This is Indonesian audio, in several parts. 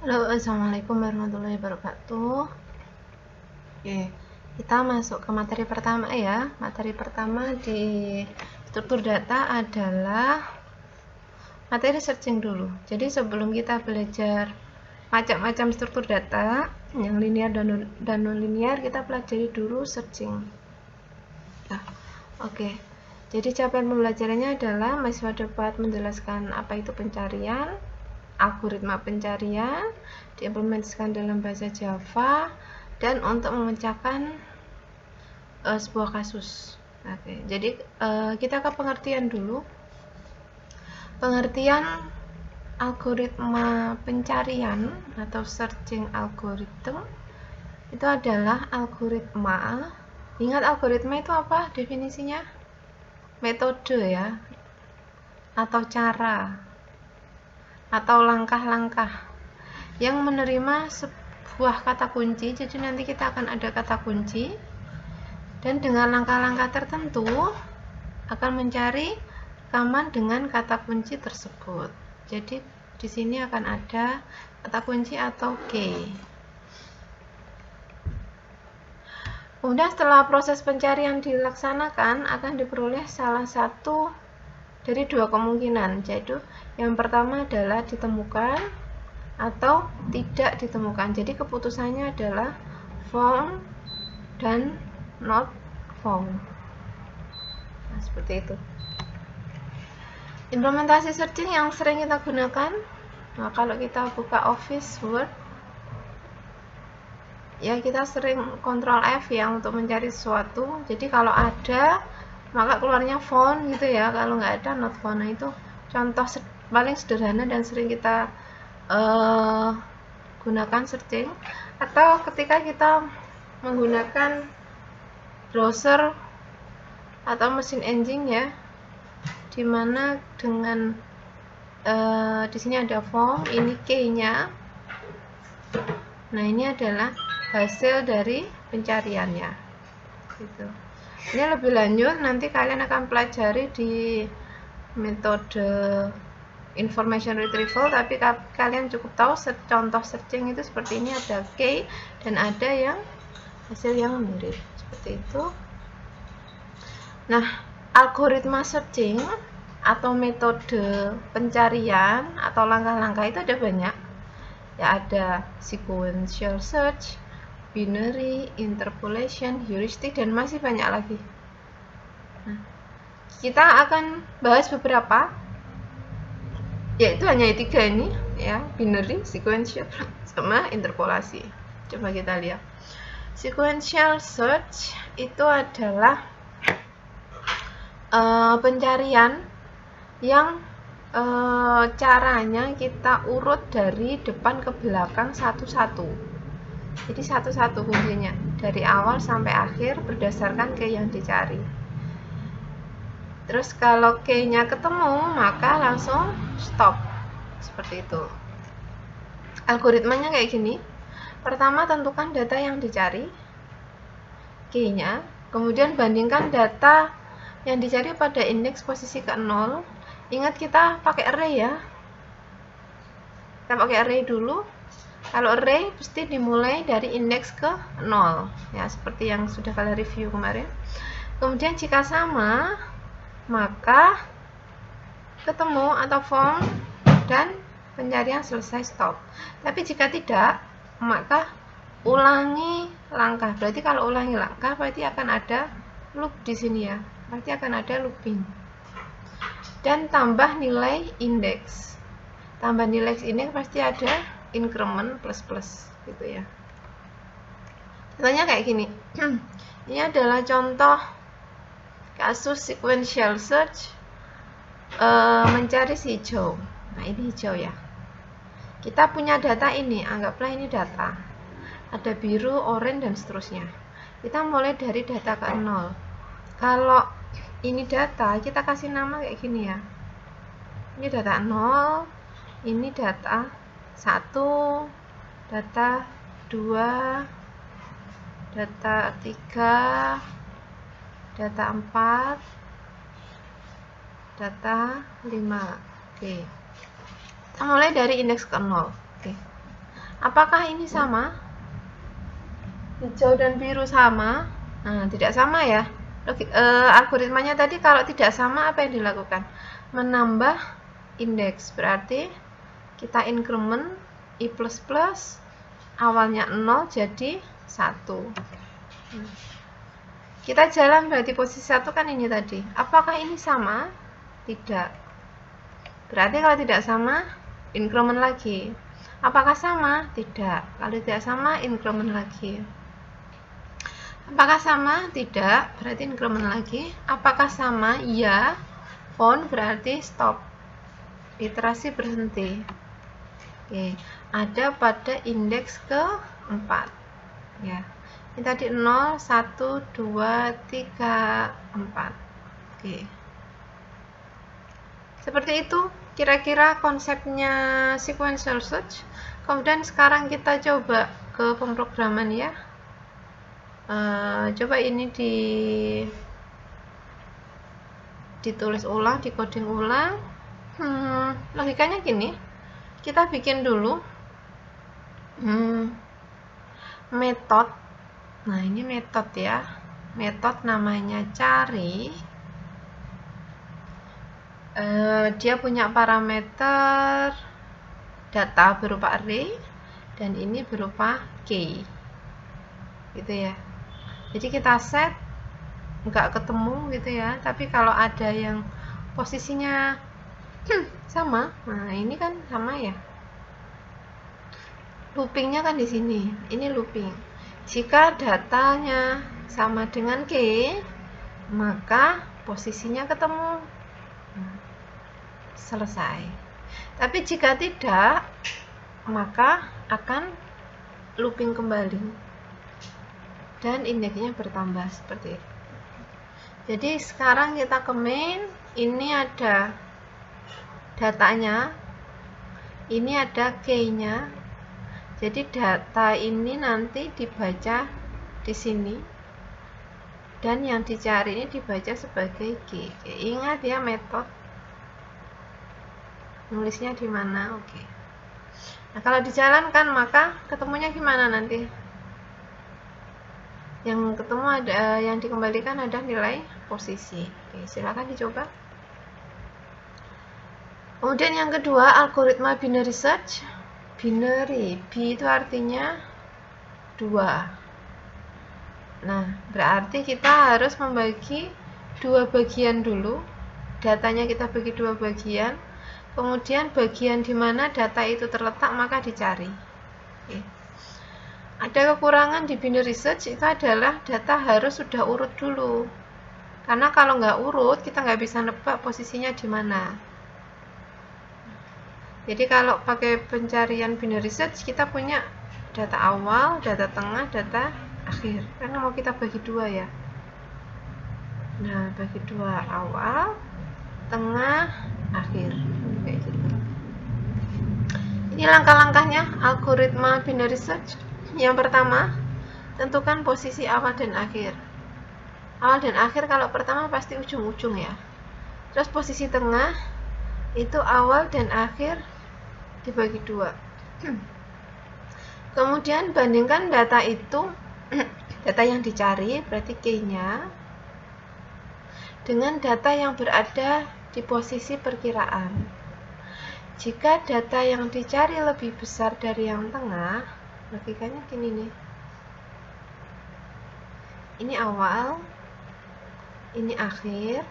Halo, assalamualaikum warahmatullahi wabarakatuh. Oke, kita masuk ke materi pertama ya. Materi pertama di struktur data adalah materi searching dulu. Jadi sebelum kita belajar macam-macam struktur data yang linear dan non-linear, kita pelajari dulu searching. Nah, oke. Jadi capaian pembelajarannya adalah mahasiswa dapat menjelaskan apa itu pencarian, algoritma pencarian, diimplementasikan dalam bahasa Java, dan untuk memecahkan sebuah kasus. Oke, jadi kita ke pengertian dulu. Pengertian algoritma pencarian atau searching algorithm itu adalah algoritma. Ingat algoritma itu apa definisinya? Metode ya, atau cara, atau langkah-langkah yang menerima sebuah kata kunci. Jadi nanti kita akan ada kata kunci, dan dengan langkah-langkah tertentu akan mencari rekaman dengan kata kunci tersebut. Jadi di sini akan ada kata kunci atau key. Kemudian setelah proses pencarian dilaksanakan, akan diperoleh salah satu dari dua kemungkinan, yaitu yang pertama adalah ditemukan atau tidak ditemukan. Jadi keputusannya adalah found dan not found. Nah, seperti itu. Implementasi searching yang sering kita gunakan, nah kalau kita buka Office Word, ya kita sering Ctrl F ya untuk mencari sesuatu. Jadi kalau ada maka keluarnya found gitu ya, kalau nggak ada not found. Nah itu contoh paling sederhana dan sering kita gunakan searching. Atau ketika kita menggunakan browser atau mesin engine ya, dimana dengan di sini ada found, ini key-nya. Nah ini adalah hasil dari pencariannya gitu. Ini lebih lanjut nanti kalian akan pelajari di metode information retrieval, tapi kalian cukup tahu contoh searching itu seperti ini, ada key dan ada yang hasil yang mirip seperti itu. Nah, algoritma searching atau metode pencarian atau langkah-langkah itu ada banyak ya, ada sequential search, binary, interpolation, heuristic, dan masih banyak lagi. Nah, kita akan bahas beberapa, yaitu hanya tiga ini ya, binary, sequential, sama interpolasi. Coba kita lihat. Sequential search itu adalah pencarian yang caranya kita urut dari depan ke belakang satu-satu. Jadi satu-satu kuncinya dari awal sampai akhir berdasarkan key yang dicari. Terus kalau key-nya ketemu maka langsung stop. Seperti itu. Algoritmanya kayak gini. Pertama tentukan data yang dicari, key-nya, kemudian bandingkan data yang dicari pada indeks posisi ke-0. Ingat kita pakai array ya. Kita pakai array dulu. Kalau array pasti dimulai dari indeks ke 0 ya, seperti yang sudah kalian review kemarin. Kemudian jika sama maka ketemu atau found dan pencarian selesai, stop. Tapi jika tidak maka ulangi langkah. Berarti kalau ulangi langkah berarti akan ada loop di sini ya. Berarti akan ada looping. Dan tambah nilai indeks. Tambah nilai indeks pasti ada increment plus gitu ya. Contohnya kayak gini. Ini adalah contoh kasus sequential search mencari si hijau. Nah ini hijau ya. Kita punya data ini, anggaplah ini data. Ada biru, oranye, dan seterusnya. Kita mulai dari data ke 0. Kalau ini data, kita kasih nama kayak gini ya. Ini data 0, ini data 1, data 2, data 3, data 4, data 5. Oke. Kita mulai dari indeks ke 0. Oke. Apakah ini sama? Hijau dan biru sama? Nah, tidak sama ya. Algoritmanya tadi kalau tidak sama apa yang dilakukan? Menambah indeks, berarti kita increment i++ awalnya 0 jadi 1. Kita jalan berarti posisi 1 kan ini tadi. Apakah ini sama? Tidak. Berarti kalau tidak sama, increment lagi. Apakah sama? Tidak. Kalau tidak sama, increment lagi. Apakah sama? Tidak. Berarti increment lagi. Apakah sama? Ya. Found berarti stop. Iterasi berhenti. Oke. Ada pada indeks ke-4. Ya. Ini tadi 0, 1, 2, 3, 4. Oke. Seperti itu kira-kira konsepnya sequential search. Kemudian sekarang kita coba ke pemrograman ya. Coba ini ditulis ulang, di coding ulang. Logikanya gini, kita bikin dulu metode. Nah, ini metode ya. Metode namanya cari. Dia punya parameter data berupa array dan ini berupa key. Gitu ya. Jadi kita set nggak ketemu gitu ya. Tapi kalau ada yang posisinya sama, nah ini kan sama ya. Loopingnya kan di sini. Ini looping. Jika datanya sama dengan key, maka posisinya ketemu. Selesai. Tapi jika tidak, maka akan looping kembali dan indeksnya bertambah seperti itu. Jadi sekarang kita ke main. Ini ada datanya, ini ada key-nya. Jadi data ini nanti dibaca di sini dan yang dicari ini dibaca sebagai key. Ingat ya metode nulisnya di mana. Oke. Nah, kalau dijalankan maka ketemunya gimana nanti? Yang ketemu ada, yang dikembalikan ada nilai posisi. Oke, silakan dicoba. Kemudian yang kedua, algoritma binary search. Binary, B itu artinya 2. Nah, berarti kita harus membagi 2 bagian dulu. Datanya kita bagi 2 bagian. Kemudian bagian di mana data itu terletak maka dicari. Oke. Ada kekurangan di binary search itu adalah data harus sudah urut dulu. Karena kalau nggak urut, kita nggak bisa nebak posisinya di mana. Jadi kalau pakai pencarian binary search, kita punya data awal, data tengah, data akhir. Karena mau kita bagi 2 ya. Nah, bagi 2, awal, tengah, akhir. Kayak gitu. Ini langkah-langkahnya algoritma binary search. Yang pertama, tentukan posisi awal dan akhir. Awal dan akhir kalau pertama pasti ujung-ujung ya. Terus posisi tengah itu awal dan akhir dibagi 2. Kemudian bandingkan data itu, data yang dicari berarti key-nya, dengan data yang berada di posisi perkiraan. Jika data yang dicari lebih besar dari yang tengah, logikanya gini nih. Ini awal, ini akhir.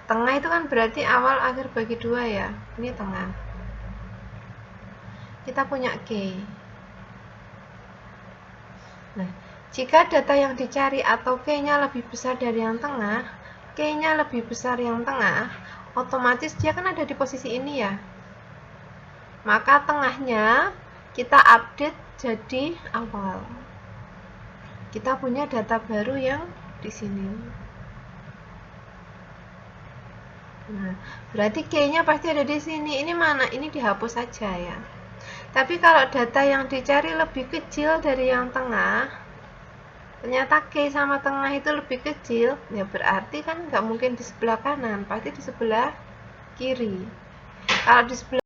Tengah itu kan berarti awal akhir bagi 2 ya. Ini tengah. Kita punya key. Nah, jika data yang dicari atau key-nya lebih besar dari yang tengah, key-nya lebih besar yang tengah, otomatis dia kan ada di posisi ini ya. Maka tengahnya kita update jadi awal. Kita punya data baru yang di sini. Nah, berarti key-nya pasti ada di sini. Ini mana? Ini dihapus saja ya. Tapi kalau data yang dicari lebih kecil dari yang tengah, ternyata key sama tengah itu lebih kecil, ya berarti kan nggak mungkin di sebelah kanan, pasti di sebelah kiri. Kalau di sebelah